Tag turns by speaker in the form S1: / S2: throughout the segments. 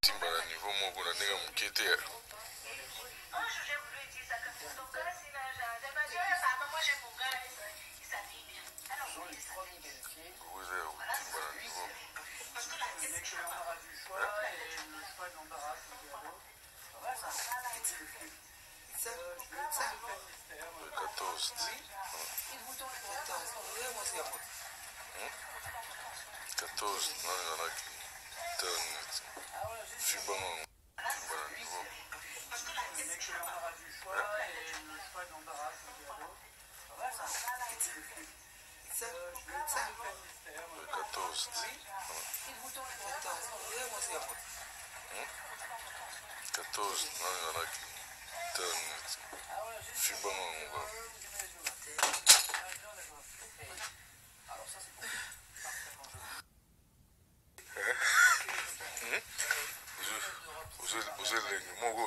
S1: timba na niveau moko na ndenge moke te.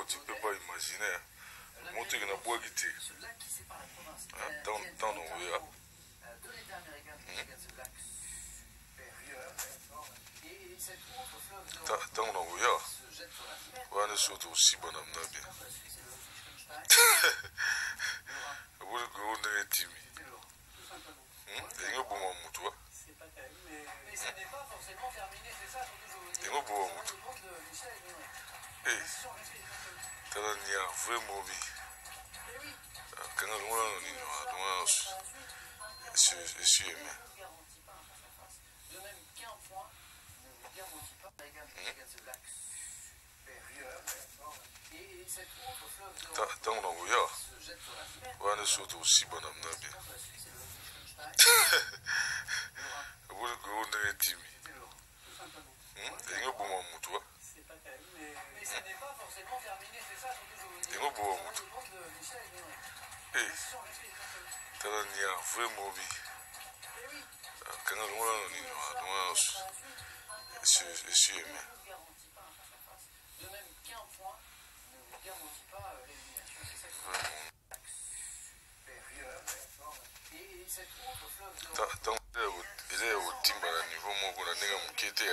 S1: Tu peux pas imaginer. Monter une boîte qui dans nos voyages. Dans nos voyages. On est surtout aussi bon à bien. Vous le timide. Il y a bon mouton. Mais ça n'est pas forcément terminé, c'est ça. Il y a bon mouton. Tu as vraiment vie. Quand on je suis aimé. Dans le voyage, on est surtout aussi bon à bien. Vous le timide. Il y a bon mouton. Mais ça n'est pas forcément terminé, c'est ça. Il y a bon mouton. Tu as vraiment vie. Quand on je suis aimé. De même qu'un point ne garantit pas l'élimination. C'est ça qui est au timba na niveau moko na ndenge moke te.